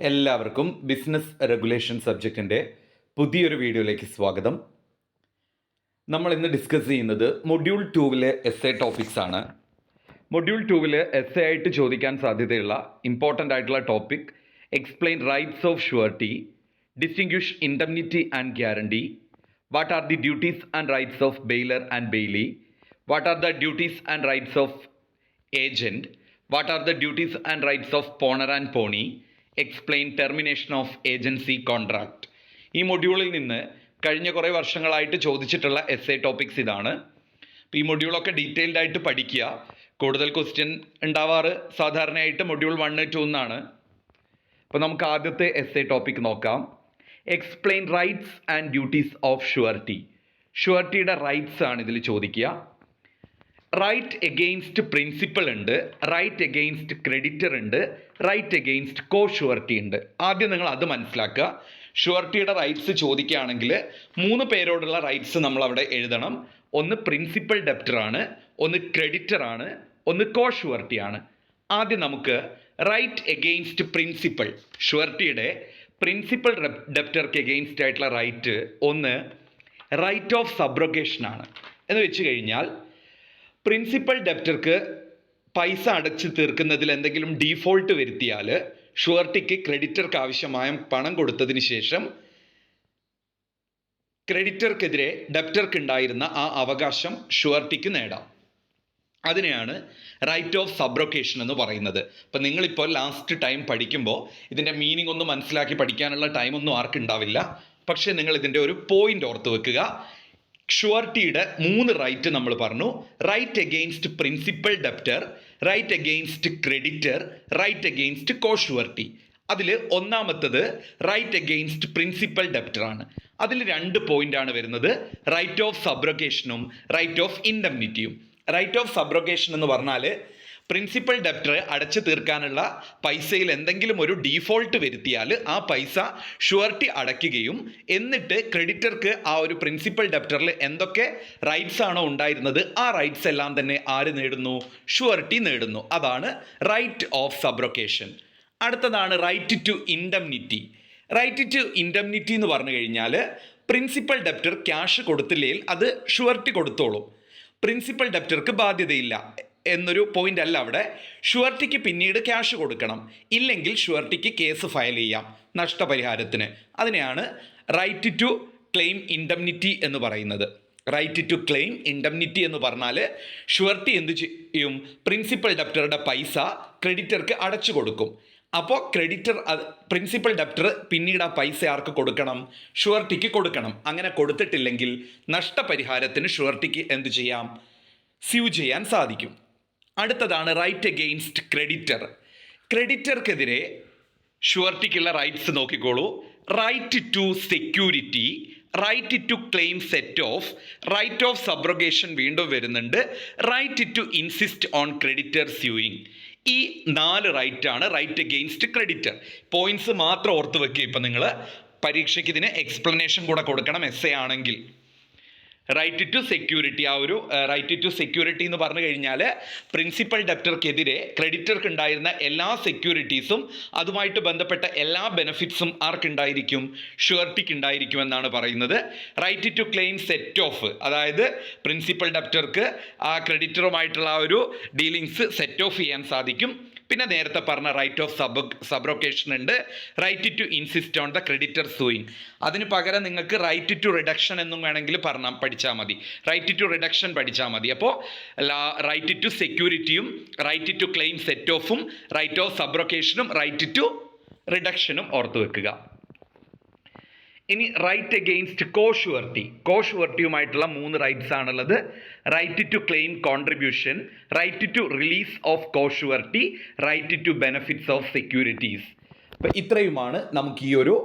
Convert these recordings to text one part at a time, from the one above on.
എല്ലാവർക്കും business regulation സബ്ജക്റ്റിൻ്റെ പുതിയൊരു വീഡിയോയിലേക്ക് സ്വാഗതം. നമ്മൾ ഇന്ന് ഡിസ്കസ് ചെയ്യുന്നത് മൊഡ്യൂൾ 2 എസ് എ ടോപ്പിക്സ് ആണ്. മൊഡ്യൂൾ 2 എസ് എ ആയിട്ട് ചോദിക്കാൻ സാധ്യതയുള്ള ഇമ്പോർട്ടൻ്റ് ആയിട്ടുള്ള topic explain rights of surety, distinguish indemnity and guarantee, what are the duties and rights of bailor and bailee, what are the duties and rights of agent, what are the duties and rights of pawnor and pawnee, explain termination of agency contract. ഈ മൊഡ്യൂളിൽ നിന്ന് കഴിഞ്ഞ കുറേ വർഷങ്ങളായിട്ട് ചോദിച്ചിട്ടുള്ള S A topics ഇതാണ്. അപ്പോൾ ഈ മൊഡ്യൂളൊക്കെ ഡീറ്റെയിൽഡ് ആയിട്ട് പഠിക്കുക. കൂടുതൽ ക്വസ്റ്റ്യൻ ഉണ്ടാവാറ് സാധാരണയായിട്ട് മൊഡ്യൂൾ 1, 2 എന്നാണ്. അപ്പോൾ നമുക്ക് ആദ്യത്തെ എസ് എ ടോപ്പിക് നോക്കാം. Explain rights and duties of surety. ഷുവർട്ടിയുടെ റൈറ്റ്സ് ആണ് ഇതിൽ ചോദിക്കുക. റൈറ്റ് എഗെയിൻസ്റ്റ് പ്രിൻസിപ്പൽ ഉണ്ട്, റൈറ്റ് എഗെയിൻസ്റ്റ് ക്രെഡിറ്റർ ഉണ്ട്, റൈറ്റ് എഗെയിൻസ്റ്റ് കോ ഷുവർട്ടി ഉണ്ട്. ആദ്യം നിങ്ങൾ അത് മനസ്സിലാക്കുക. ഷുവർട്ടിയുടെ റൈറ്റ്സ് ചോദിക്കുകയാണെങ്കിൽ 3 പേരോടുള്ള റൈറ്റ്സ് നമ്മൾ അവിടെ എഴുതണം. ഒന്ന് പ്രിൻസിപ്പൽ ഡെപ്റ്റർ ആണ്, ഒന്ന് ക്രെഡിറ്റർ ആണ്, ഒന്ന് കോ ഷുവർട്ടി ആണ്. ആദ്യം നമുക്ക് റൈറ്റ് എഗെയിൻസ്റ്റ് പ്രിൻസിപ്പൽ, ഷുവർട്ടിയുടെ പ്രിൻസിപ്പൽ ഡെപ്റ്റർക്ക് എഗെയിൻസ്റ്റ് ആയിട്ടുള്ള റൈറ്റ് ഒന്ന് റൈറ്റ് ഓഫ് സബ്രോഗേഷൻ ആണ്. എന്ന് വെച്ച് കഴിഞ്ഞാൽ പ്രിൻസിപ്പൽ ഡെപ്റ്റർക്ക് പൈസ അടച്ചു തീർക്കുന്നതിൽ എന്തെങ്കിലും ഡീഫോൾട്ട് വരുത്തിയാൽ ഷുവർട്ടിക്ക് ക്രെഡിറ്റർക്ക് ആവശ്യമായ പണം കൊടുത്തതിന് ശേഷം ക്രെഡിറ്റർക്കെതിരെ ഡെപ്റ്റർക്ക് ഉണ്ടായിരുന്ന ആ അവകാശം ഷുവർട്ടിക്ക് നേടാം. അതിനെയാണ് റൈറ്റ് ഓഫ് സബ്രോഗേഷൻ എന്ന് പറയുന്നത്. അപ്പം നിങ്ങളിപ്പോൾ ലാസ്റ്റ് ടൈം പഠിക്കുമ്പോൾ ഇതിൻ്റെ മീനിങ് ഒന്നും മനസ്സിലാക്കി പഠിക്കാനുള്ള ടൈമൊന്നും ആർക്കുണ്ടാവില്ല. പക്ഷേ നിങ്ങൾ ഇതിൻ്റെ ഒരു പോയിന്റ് ഓർത്ത് വെക്കുക. ഷുവർട്ടിയുടെ 3 റൈറ്റ് നമ്മൾ പറഞ്ഞു. Right against principal debtor, right against creditor, right against co surety. അതിൽ ഒന്നാമത്തത് റൈറ്റ് എഗെയിൻസ്റ്റ് പ്രിൻസിപ്പൽ ഡെപ്റ്റർ ആണ്. അതിൽ 2 പോയിന്റാണ് വരുന്നത്, റൈറ്റ് ഓഫ് സബ്രോഗേഷനും റൈറ്റ് ഓഫ് ഇൻഡംനിറ്റിയും. റൈറ്റ് ഓഫ് സബ്രോഗേഷൻ എന്ന് പറഞ്ഞാൽ പ്രിൻസിപ്പൽ ഡെപ്റ്റർ അടച്ചു തീർക്കാനുള്ള പൈസയിൽ എന്തെങ്കിലും ഒരു ഡീഫോൾട്ട് വരുത്തിയാൽ ആ പൈസ ഷുവർട്ടി അടയ്ക്കുകയും എന്നിട്ട് ക്രെഡിറ്റർക്ക് ആ ഒരു പ്രിൻസിപ്പൽ ഡെപ്റ്ററിൽ എന്തൊക്കെ റൈറ്റ്സ് ആണോ ഉണ്ടായിരുന്നത് ആ റൈറ്റ്സ് എല്ലാം തന്നെ ആര് നേടുന്നു? ഷുവർട്ടി നേടുന്നു. അതാണ് റൈറ്റ് ഓഫ് സബ്രോഗേഷൻ. അടുത്തതാണ് right to indemnity. Right to indemnity എന്ന് പറഞ്ഞു കഴിഞ്ഞാൽ പ്രിൻസിപ്പൽ ഡെപ്റ്റർ ക്യാഷ് കൊടുത്തില്ലെങ്കിൽ അത് ഷുവർട്ടി കൊടുത്തോളും. പ്രിൻസിപ്പൽ ഡെപ്റ്റർക്ക് ബാധ്യതയില്ല എന്നൊരു പോയിന്റ് അല്ല അവിടെ. ഷുവർട്ടിക്ക് പിന്നീട് ക്യാഷ് കൊടുക്കണം, ഇല്ലെങ്കിൽ ഷുവർട്ടിക്ക് കേസ് ഫയൽ ചെയ്യാം നഷ്ടപരിഹാരത്തിന്. അതിനെയാണ് റൈറ്റ് ടു ക്ലെയിം ഇൻഡംനിറ്റി എന്ന് പറയുന്നത്. റൈറ്റ് ടു ക്ലെയിം ഇൻഡംനിറ്റി എന്ന് പറഞ്ഞാൽ ഷുവർട്ടി എന്ത് ചെയ്യും? പ്രിൻസിപ്പൽ ഡെപ്റ്ററുടെ പൈസ ക്രെഡിറ്റർക്ക് അടച്ചു കൊടുക്കും. അപ്പോൾ ക്രെഡിറ്റർ പ്രിൻസിപ്പൽ ഡെപ്റ്റർ പിന്നീട് ആ പൈസ ആർക്ക് കൊടുക്കണം? ഷുവർട്ടിക്ക് കൊടുക്കണം. അങ്ങനെ കൊടുത്തിട്ടില്ലെങ്കിൽ നഷ്ടപരിഹാരത്തിന് ഷുവർട്ടിക്ക് എന്ത് ചെയ്യാം? സ്യൂ ചെയ്യാൻ സാധിക്കും. അടുത്തതാണ് റൈറ്റ് എഗെയിൻസ്റ്റ് ക്രെഡിറ്റർ. ക്രെഡിറ്റർക്കെതിരെ ഷുവർട്ടിക്കുള്ള റൈറ്റ്സ് നോക്കിക്കോളൂ. Right to security, right to claim set off, right of subrogation വീണ്ടും വരുന്നുണ്ട്, right to insist on creditor suing. ഈ 4 റൈറ്റാണ് റൈറ്റ് എഗെയിൻസ്റ്റ് ക്രെഡിറ്റർ. പോയിന്റ്സ് മാത്രം ഓർത്ത് വെക്കുക. ഇപ്പം നിങ്ങൾ പരീക്ഷയ്ക്ക് ഇതിന് എക്സ്പ്ലനേഷൻ കൂടെ കൊടുക്കണം എസ് എ ആണെങ്കിൽ. റൈറ്റ് ടു സെക്യൂരിറ്റി, ആ ഒരു റൈറ്റ് ടു സെക്യൂരിറ്റി എന്ന് പറഞ്ഞു കഴിഞ്ഞാൽ പ്രിൻസിപ്പൽ ഡെപ്റ്റർക്കെതിരെ ക്രെഡിറ്റർക്ക് ഉണ്ടായിരുന്ന എല്ലാ സെക്യൂരിറ്റീസും അതുമായിട്ട് ബന്ധപ്പെട്ട എല്ലാ ബെനിഫിറ്റ്സും ആർക്കുണ്ടായിരിക്കും? ഷുവർട്ടിക്ക് ഉണ്ടായിരിക്കും എന്നാണ് പറയുന്നത്. Right to claim set off, അതായത് പ്രിൻസിപ്പൽ ഡെപ്റ്റർക്ക് ആ ക്രെഡിറ്ററുമായിട്ടുള്ള ആ ഒരു ഡീലിങ്സ് സെറ്റ് ഓഫ് ചെയ്യാൻ സാധിക്കും. പിന്നെ നേരത്തെ പറഞ്ഞ റൈറ്റ് ഓഫ് സബ്രോഗേഷൻ ഉണ്ട്, right to insist on the creditor suing. അതിന് പകരം നിങ്ങൾക്ക് റൈറ്റ് ടു റിഡക്ഷൻ എന്നും വേണമെങ്കിൽ പഠിച്ചാൽ മതി. റൈറ്റ് ടു റിഡക്ഷൻ പഠിച്ചാൽ മതി. അപ്പോൾ റൈറ്റ് ടു സെക്യൂരിറ്റിയും റൈറ്റ് ടു ക്ലെയിം സെറ്റ് ഓഫും റൈറ്റ് ഓഫ് സബ്രോഗേഷനും റൈറ്റ് ടു റിഡക്ഷനും ഓർത്ത് വെക്കുക. ഇനി right against co surety. Co ഷുവർട്ടിയുമായിട്ടുള്ള 3 റൈറ്റ്സ് ആണുള്ളത്. Right to claim contribution, right to release of co surety, right to benefits of securities. അപ്പം ഇത്രയുമാണ് നമുക്ക് ഈ ഒരു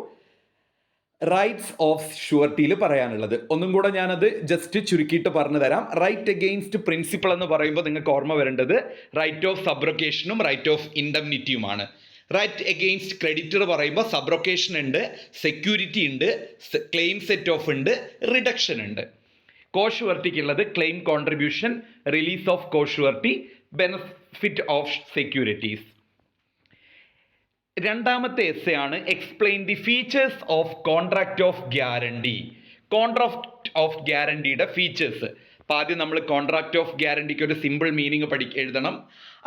റൈറ്റ്സ് ഓഫ് ഷുവർട്ടിയിൽ പറയാനുള്ളത്. ഒന്നും കൂടെ ഞാനത് ജസ്റ്റ് ചുരുക്കിയിട്ട് പറഞ്ഞു തരാം. റൈറ്റ് എഗെയിൻസ്റ്റ് പ്രിൻസിപ്പൽ എന്ന് പറയുമ്പോൾ നിങ്ങൾക്ക് ഓർമ്മ വരേണ്ടത് റൈറ്റ് ഓഫ് സബ്രോഗേഷനും റൈറ്റ് ഓഫ് ഇൻഡംനിറ്റിയുമാണ്. റൈറ്റ് എഗെയിൻസ്റ്റ് ക്രെഡിറ്റർ പറയുമ്പോൾ സബ്രോഗേഷൻ ഉണ്ട്, സെക്യൂരിറ്റി ഉണ്ട്, ക്ലെയിം സെറ്റ് ഓഫ് ഉണ്ട്, റിഡക്ഷൻ ഉണ്ട്. കോ ഷുവർട്ടിക്കുള്ളത് claim contribution, release of co surety, benefit of securities. രണ്ടാമത്തെ എസ്സേ ആണ് explain the features of contract of guarantee. Contract of ഗ്യാരണ്ടിയുടെ ഫീച്ചേഴ്സ്. അപ്പോൾ ആദ്യം നമ്മൾ കോൺട്രാക്ട് ഓഫ് ഗ്യാരണ്ടിക്ക് ഒരു സിമ്പിൾ മീനിങ് എഴുതണം.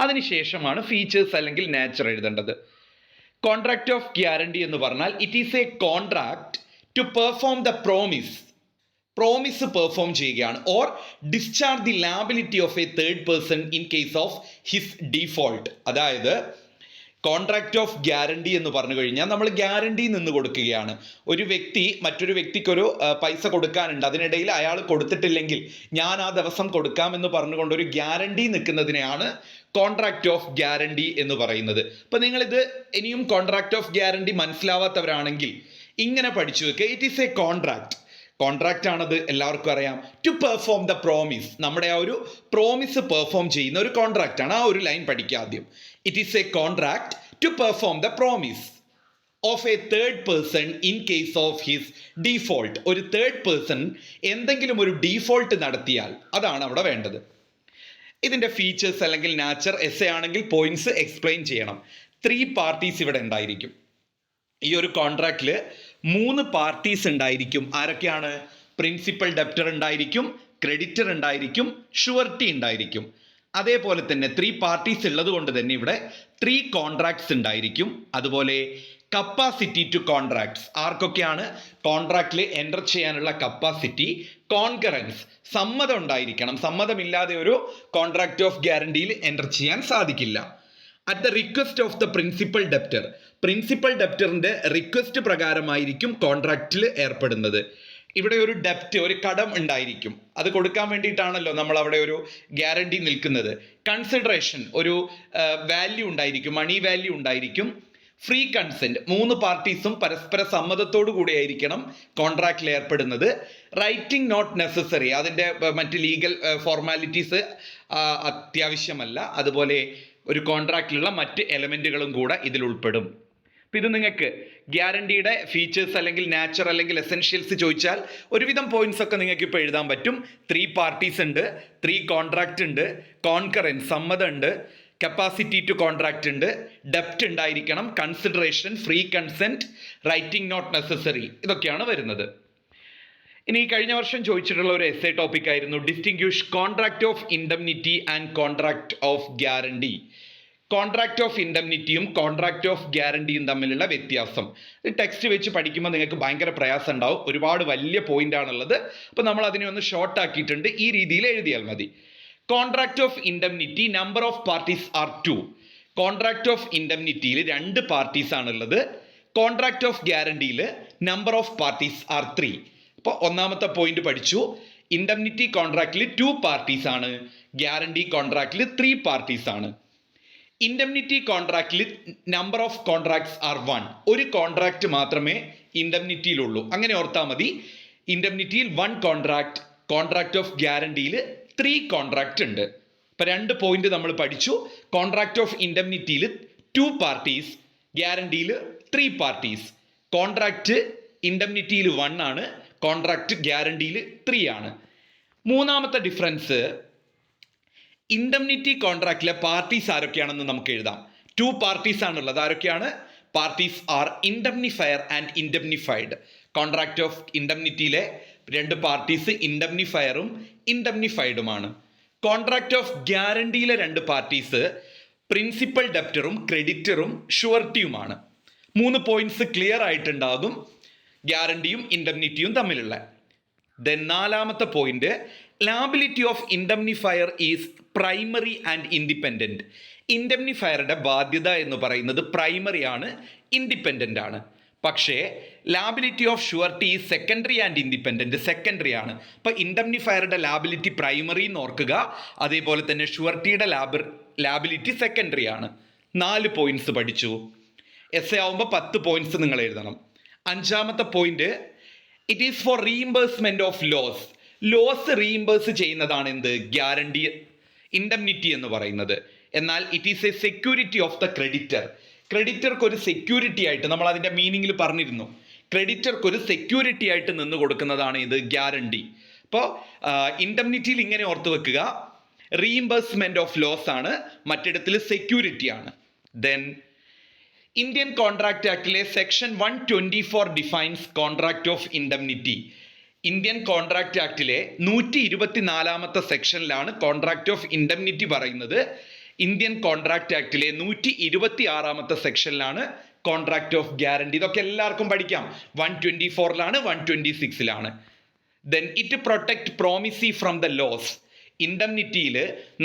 അതിനുശേഷമാണ് ഫീച്ചേഴ്സ് അല്ലെങ്കിൽ നേച്ചർ എഴുതേണ്ടത്. കോൺട്രാക്ട് ഓഫ് ഗ്യാരണ്ടി എന്ന് പറഞ്ഞാൽ it is a contract to perform the promise perform ചെയ്യുകയാണ്, or discharge the liability of a third person in case of his default. അതായത് contract of guarantee എന്ന് പറഞ്ഞു കഴിഞ്ഞാൽ നമ്മൾ ഗ്യാരണ്ടി നിന്ന് കൊടുക്കുകയാണ്. ഒരു വ്യക്തി മറ്റൊരു വ്യക്തിക്കൊരു പൈസ കൊടുക്കാനുണ്ട്, അതിനിടയിൽ അയാൾ കൊടുത്തിട്ടില്ലെങ്കിൽ ഞാൻ ആ ദിവസം കൊടുക്കാമെന്ന് പറഞ്ഞുകൊണ്ട് ഒരു ഗ്യാരണ്ടി നിൽക്കുന്നതിനെയാണ് കോൺട്രാക്ട് ഓഫ് ഗ്യാരണ്ടി എന്ന് പറയുന്നത്. അപ്പം നിങ്ങളിത് ഇനിയും കോൺട്രാക്ട് ഓഫ് ഗ്യാരണ്ടി മനസ്സിലാവാത്തവരാണെങ്കിൽ ഇങ്ങനെ പഠിച്ചു വെക്കുക. ഇറ്റ് ഈസ് എ കോൺട്രാക്റ്റ് ആണത്, എല്ലാവർക്കും അറിയാം. ടു പെർഫോം ദ പ്രോമിസ്, നമ്മുടെ ആ ഒരു പ്രോമിസ് പെർഫോം ചെയ്യുന്ന ഒരു കോൺട്രാക്റ്റ് ആണ്. ആ ഒരു ലൈൻ പഠിക്കുക ആദ്യം. It is a contract to perform the promise of a third person in case of his default. ഒരു തേർഡ് പേഴ്സൺ എന്തെങ്കിലും ഒരു ഡീഫോൾട്ട് നടത്തിയാൽ അതാണ് അവിടെ വേണ്ടത്. ഇതിൻ്റെ ഫീച്ചേഴ്സ് അല്ലെങ്കിൽ നാച്ചർ എസ്സേ ആണെങ്കിൽ പോയിന്റ്സ് എക്സ്പ്ലെയിൻ ചെയ്യണം. 3 പാർട്ടീസ് ഇവിടെ ഉണ്ടായിരിക്കും. ഈ ഒരു കോൺട്രാക്റ്റിൽ 3 പാർട്ടീസ് ഉണ്ടായിരിക്കും. ആരൊക്കെയാണ്? പ്രിൻസിപ്പൽ ഡെപ്റ്റർ ഉണ്ടായിരിക്കും, ക്രെഡിറ്റർ ഉണ്ടായിരിക്കും, ഷുവർട്ടി ഉണ്ടായിരിക്കും. അതേപോലെ തന്നെ 3 പാർട്ടീസ് ഉള്ളത് കൊണ്ട് തന്നെ ഇവിടെ 3 കോൺട്രാക്ട്സ് ഉണ്ടായിരിക്കും. അതുപോലെ കപ്പാസിറ്റി ടു കോൺട്രാക്ട്സ്. ആർക്കൊക്കെയാണ് കോൺട്രാക്റ്റിൽ എൻ്റർ ചെയ്യാനുള്ള കപ്പാസിറ്റി? കോൺകറൻസ്, സമ്മതം ഉണ്ടായിരിക്കണം. സമ്മതമില്ലാതെ ഒരു കോൺട്രാക്ട് ഓഫ് ഗ്യാരണ്ടിയിൽ എൻ്റർ ചെയ്യാൻ സാധിക്കില്ല. At the request of the principal debtor. Principal ഡെപ്റ്ററിൻ്റെ റിക്വസ്റ്റ് പ്രകാരമായിരിക്കും കോൺട്രാക്റ്റിൽ ഏർപ്പെടുന്നത്. ഇവിടെ ഒരു ഡെപ്റ്റ്, ഒരു കടം ഉണ്ടായിരിക്കും. അത് കൊടുക്കാൻ വേണ്ടിയിട്ടാണല്ലോ നമ്മൾ അവിടെ ഒരു ഗ്യാരണ്ടി നിൽക്കുന്നത്. കൺസിഡറേഷൻ, ഒരു വാല്യൂ ഉണ്ടായിരിക്കും, മണി വാല്യൂ ഉണ്ടായിരിക്കും. ഫ്രീ കൺസെൻറ്റ്, 3 പാർട്ടീസും പരസ്പര സമ്മതത്തോടു കൂടിയായിരിക്കണം കോൺട്രാക്റ്റിൽ ഏർപ്പെടുന്നത്. റൈറ്റിംഗ് നോട്ട് നെസസറി, അതിൻ്റെ മറ്റ് ലീഗൽ ഫോർമാലിറ്റീസ് അത്യാവശ്യമല്ല. അതുപോലെ ഒരു കോൺട്രാക്റ്റിലുള്ള മറ്റ് എലമെൻറ്റുകളും കൂടെ ഇതിൽ ഉൾപ്പെടും. അപ്പം ഇത് നിങ്ങൾക്ക് ഗ്യാരണ്ടിയുടെ ഫീച്ചേഴ്സ് അല്ലെങ്കിൽ നാച്ചർ അല്ലെങ്കിൽ എസെൻഷ്യൽസ് ചോദിച്ചാൽ ഒരുവിധം പോയിന്റ്സ് ഒക്കെ നിങ്ങൾക്ക് ഇപ്പോൾ എഴുതാൻ പറ്റും. 3 പാർട്ടീസ് ഉണ്ട്, 3 കോൺട്രാക്റ്റ് ഉണ്ട്, കോൺകറൻസ് സമ്മതം ഉണ്ട്, കപ്പാസിറ്റി ടു കോൺട്രാക്റ്റ് ഉണ്ട്, ഡെപ്റ്റ് ഉണ്ടായിരിക്കണം, consideration, free consent, writing not necessary, ഇതൊക്കെയാണ് വരുന്നത്. ഇനി കഴിഞ്ഞ വർഷം ചോദിച്ചിട്ടുള്ള ഒരു എസ്സേ ടോപ്പിക് ആയിരുന്നു distinguish contract of indemnity and contract of guarantee. Contract of ഇൻഡംനിറ്റിയും കോൺട്രാക്ട് ഓഫ് ഗ്യാരണ്ടിയും തമ്മിലുള്ള വ്യത്യാസം. ടെക്സ്റ്റ് വെച്ച് പഠിക്കുമ്പോൾ നിങ്ങൾക്ക് ഭയങ്കര പ്രയാസം ഉണ്ടാവും. ഒരുപാട് വലിയ പോയിന്റ് ആണുള്ളത്. അപ്പോൾ നമ്മൾ അതിനെ ഒന്ന് ഷോർട്ട് ആക്കിയിട്ടുണ്ട്. ഈ രീതിയിൽ എഴുതിയാൽ മതി. Contract of indemnity, number of parties are 2. Contract of ഇൻഡംനിറ്റിയിൽ 2 പാർട്ടീസ് ആണുള്ളത്. കോൺട്രാക്ട് ഓഫ് ഗ്യാരണ്ടിയിൽ നമ്പർ ഓഫ് പാർട്ടീസ് ആർ 3. അപ്പോൾ ഒന്നാമത്തെ പോയിന്റ് പഠിച്ചു. ഇൻഡംനിറ്റി കോൺട്രാക്റ്റിൽ 2 പാർട്ടീസ് ആണ്, ഗ്യാരണ്ടി കോൺട്രാക്റ്റിൽ 3 പാർട്ടീസ് ആണ്. ഇൻഡംനിറ്റി കോൺട്രാക്റ്റിൽ നമ്പർ ഓഫ് കോൺട്രാക്ട്സ് ആർ 1. ഒരു കോൺട്രാക്റ്റ് മാത്രമേ ഇൻഡംനിറ്റിയിലുള്ളൂ. അങ്ങനെ ഓർത്താൽ മതി. ഇൻഡംനിറ്റിയിൽ 1 കോൺട്രാക്ട്, കോൺട്രാക്ട് ഓഫ് ഗ്യാരണ്ടിയിൽ 3 കോൺട്രാക്റ്റ് ഉണ്ട്. ഇപ്പം 2 പോയിന്റ് നമ്മൾ പഠിച്ചു. കോൺട്രാക്ട് ഓഫ് ഇൻഡംനിറ്റിയിൽ 2 പാർട്ടീസ്, ഗ്യാരണ്ടിയിൽ 3 പാർട്ടീസ്. കോൺട്രാക്റ്റ് ഇൻഡംനിറ്റിയിൽ 1 ആണ്, കോൺട്രാക്റ്റ് ഗ്യാരണ്ടിയിൽ 3 ആണ്. മൂന്നാമത്തെ ഡിഫറൻസ്, ഇൻഡംനിറ്റി കോൺട്രാക്റ്റിലെ പാർട്ടീസ് ആരൊക്കെയാണെന്ന് നമുക്ക് എഴുതാം. 2 പാർട്ടീസ് ആണുള്ളത്. ആരൊക്കെയാണ്? Parties are indemnifier and indemnified. Contract of ഇൻഡംനിറ്റിയിലെ 2 പാർട്ടീസ് ഇൻഡംനിഫയറും ഇൻഡംനിഫൈഡുമാണ്. കോൺട്രാക്ട് ഓഫ് ഗ്യാരണ്ടിയിലെ 2 പാർട്ടീസ് പ്രിൻസിപ്പൽ ഡെപ്റ്ററും ക്രെഡിറ്ററും ഷുവർട്ടിയുമാണ്. 3 പോയിന്റ്സ് ക്ലിയർ ആയിട്ടുണ്ടാകും ഗ്യാരണ്ടിയും ഇൻഡംനിറ്റിയും തമ്മിലുള്ള. ദെൻ 4ാമത്തെ point, liability of indemnifier is primary and independent. ഇൻഡംനിഫയറുടെ ബാധ്യത എന്ന് പറയുന്നത് പ്രൈമറി ആണ്, ഇൻഡിപെൻഡൻ്റ് ആണ്. പക്ഷേ liability of surety is secondary and independent, secondary ആണ്. അപ്പോൾ ഇൻഡംനിഫയറുടെ ലാബിലിറ്റി പ്രൈമറി എന്ന് ഓർക്കുക. അതേപോലെ തന്നെ ഷുവർട്ടിയുടെ ലാബിലിറ്റി സെക്കൻഡറി ആണ്. 4 പോയിന്റ്സ് പഠിച്ചു. എസ്സേ ആവുമ്പോൾ 10 പോയിന്റ്സ് നിങ്ങൾ എഴുതണം. 5ാമത്തെ point, it is for reimbursement of loss reimburse ചെയ്യുന്നതാണ് എന്ത്? ഗ്യാരണ്ടി, ഇൻഡംനിറ്റി എന്ന് പറയുന്നത്. എന്നാൽ it is a security of the creditor. ക്രെഡിറ്റർക്ക് ഒരു സെക്യൂരിറ്റി ആയിട്ട്, നമ്മൾ അതിൻ്റെ മീനിങ്ങിൽ പറഞ്ഞിരുന്നു, ക്രെഡിറ്റർക്ക് ഒരു സെക്യൂരിറ്റി ആയിട്ട് നിന്ന് കൊടുക്കുന്നതാണ് ഇത് ഗ്യാരണ്ടി. അപ്പോൾ ഇൻഡംനിറ്റിയിൽ ഇങ്ങനെ ഓർത്ത് വെക്കുക, റീഇംബേഴ്സ്മെന്റ് ഓഫ് ലോസ് ആണ്, മറ്റിടത്തിൽ സെക്യൂരിറ്റി ആണ്. ദെൻ ഇന്ത്യൻ കോൺട്രാക്ട് ആക്ടിലെ section 124 defines contract of indemnity. Indian contract ആക്ടിലെ 124ാമത്തെ സെക്ഷനിലാണ് കോൺട്രാക്ട് ഓഫ് ഇൻഡംനിറ്റി പറയുന്നത്. ഇന്ത്യൻ കോൺട്രാക്ട് ആക്ടിലെ 126ാമത്തെ സെക്ഷനിലാണ് കോൺട്രാക്ട് ഓഫ് ഗ്യാരണ്ടി. ഇതൊക്കെ എല്ലാവർക്കും പഠിക്കാം. 124ലാണ്, 126ലാണ്. Then it protect promisee from the loss. ഇൻഡംനിറ്റിയിൽ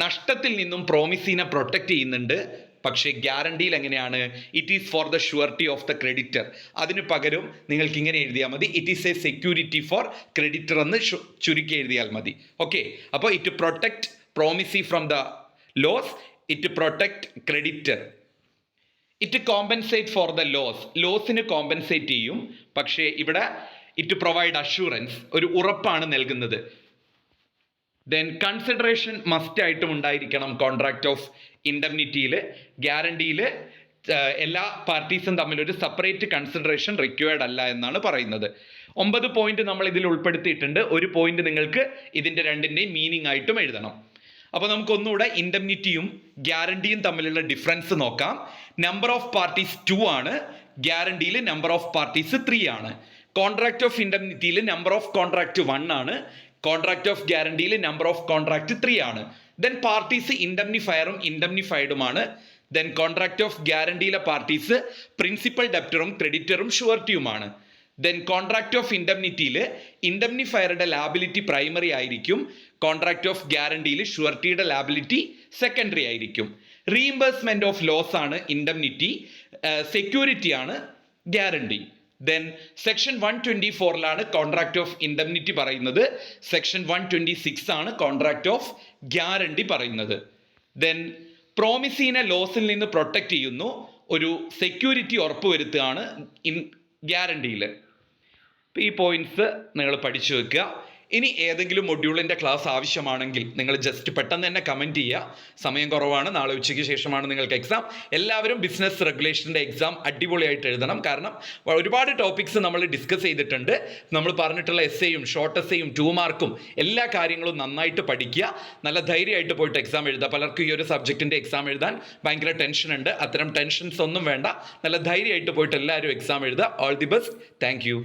നഷ്ടത്തിൽ നിന്നും പ്രോമിസിനെ പ്രൊട്ടക്ട് ചെയ്യുന്നുണ്ട്. പക്ഷേ ഗ്യാരണ്ടിയിൽ എങ്ങനെയാണ്? It is for the surety of the creditor. അതിന് പകരം നിങ്ങൾക്ക് ഇങ്ങനെ എഴുതിയാൽ മതി, it is a security for creditor എന്ന് ചുരുക്കി എഴുതിയാൽ മതി. ഓക്കെ, അപ്പോൾ it protect promisee from the loss, it protect creditor. It compensate for the ലോസിന് കോമ്പൻസേറ്റ് ചെയ്യും. പക്ഷേ ഇവിടെ ഇറ്റ് പ്രൊവൈഡ് അഷുറൻസ്, ഒരു ഉറപ്പാണ് നൽകുന്നത്. ദെൻ കൺസിഡറേഷൻ മസ്റ്റ് ആയിട്ടും ഉണ്ടായിരിക്കണം കോൺട്രാക്ട് ഓഫ് ഇൻഡംനിറ്റിയിൽ. ഗ്യാരണ്ടിയിൽ എല്ലാ പാർട്ടീസും തമ്മിൽ ഒരു സെപ്പറേറ്റ് കൺസിഡറേഷൻ റിക്വയർഡ് അല്ല എന്നാണ് പറയുന്നത്. 9 പോയിന്റ് നമ്മൾ ഇതിൽ ഉൾപ്പെടുത്തിയിട്ടുണ്ട്. ഒരു പോയിന്റ് നിങ്ങൾക്ക് ഇതിൻ്റെ രണ്ടിൻ്റെയും മീനിങ് ആയിട്ടും എഴുതണം. അപ്പോൾ നമുക്കൊന്നുകൂടെ ഇൻഡംനിറ്റിയും ഗ്യാരണ്ടിയും തമ്മിലുള്ള ഡിഫറൻസ് നോക്കാം. നമ്പർ ഓഫ് പാർട്ടീസ് 2 ആണ്, ഗ്യാരണ്ടിയിൽ നമ്പർ ഓഫ് പാർട്ടീസ് 3 ആണ്. കോൺട്രാക്ട് ഓഫ് ഇൻഡംനിറ്റിയിൽ നമ്പർ ഓഫ് കോൺട്രാക്ട് 1 ആണ്, കോൺട്രാക്ട് ഓഫ് ഗ്യാരണ്ടിയിൽ നമ്പർ ഓഫ് കോൺട്രാക്ട് 3 ആണ്. ദെൻ പാർട്ടീസ് ഇൻഡംനിഫയറും ഇൻഡംനിഫൈഡുമാണ്. ദെൻ കോൺട്രാക്ട് ഓഫ് ഗ്യാരണ്ടിയിലെ പാർട്ടീസ് പ്രിൻസിപ്പൽ ഡെപ്റ്ററും ക്രെഡിറ്ററും ഷുവർട്ടിയുമാണ്. ദെൻ കോൺട്രാക്ട് ഓഫ് ഇൻഡംനിറ്റിയിൽ ഇൻഡംനിഫയറുടെ ലാബിലിറ്റി പ്രൈമറി ആയിരിക്കും, കോൺട്രാക്ട് ഓഫ് ഗ്യാരണ്ടിയിൽ ഷുവർട്ടിയുടെ ലാബിലിറ്റി സെക്കൻഡറി ആയിരിക്കും. റീഇംബേഴ്സ്മെന്റ് ഓഫ് ലോസ് ആണ് ഇൻഡംനിറ്റി, സെക്യൂരിറ്റി ആണ് ഗ്യാരണ്ടി. ദെൻ സെക്ഷൻ 124ലാണ് കോൺട്രാക്ട് ഓഫ് ഇൻഡംനിറ്റി പറയുന്നത്, സെക്ഷൻ 126 ആണ് കോൺട്രാക്ട് ഓഫ് ഗ്യാരണ്ടി പറയുന്നത്. ദെൻ പ്രോമിസിനെ ലോസിൽ നിന്ന് പ്രൊട്ടക്ട് ചെയ്യുന്നു, ഒരു സെക്യൂരിറ്റി ഉറപ്പുവരുത്തുകയാണ് ഗ്യാരണ്ടിയിൽ. ഈ പോയിന്റ്സ് നിങ്ങൾ പഠിച്ചു വെക്കുക. ഇനി ഏതെങ്കിലും മൊഡ്യൂളിൻ്റെ ക്ലാസ് ആവശ്യമാണെങ്കിൽ നിങ്ങൾ ജസ്റ്റ് പെട്ടെന്ന് തന്നെ കമൻറ്റ് ചെയ്യുക. സമയം കുറവാണ്, നാളെ ഉച്ചയ്ക്ക് ശേഷമാണ് നിങ്ങൾക്ക് എക്സാം. എല്ലാവരും ബിസിനസ് റെഗുലേഷൻ്റെ എക്സാം അടിപൊളിയായിട്ട് എഴുതണം. കാരണം ഒരുപാട് ടോപ്പിക്സ് നമ്മൾ ഡിസ്കസ് ചെയ്തിട്ടുണ്ട്. നമ്മൾ പറഞ്ഞിട്ടുള്ള എസ്സേയും ഷോർട്ട് എസ്സേയും 2 മാർക്കും എല്ലാ കാര്യങ്ങളും നന്നായിട്ട് പഠിക്കുക. നല്ല ധൈര്യമായിട്ട് പോയിട്ട് എക്സാം എഴുതുക. പലർക്കും ഈ ഒരു സബ്ജക്റ്റിൻ്റെ എക്സാം എഴുതാൻ ഭയങ്കര ടെൻഷനുണ്ട്. അത്തരം ടെൻഷൻസ് ഒന്നും വേണ്ട. നല്ല ധൈര്യമായിട്ട് പോയിട്ട് എല്ലാവരും എക്സാം എഴുതുക. All the best. Thank you.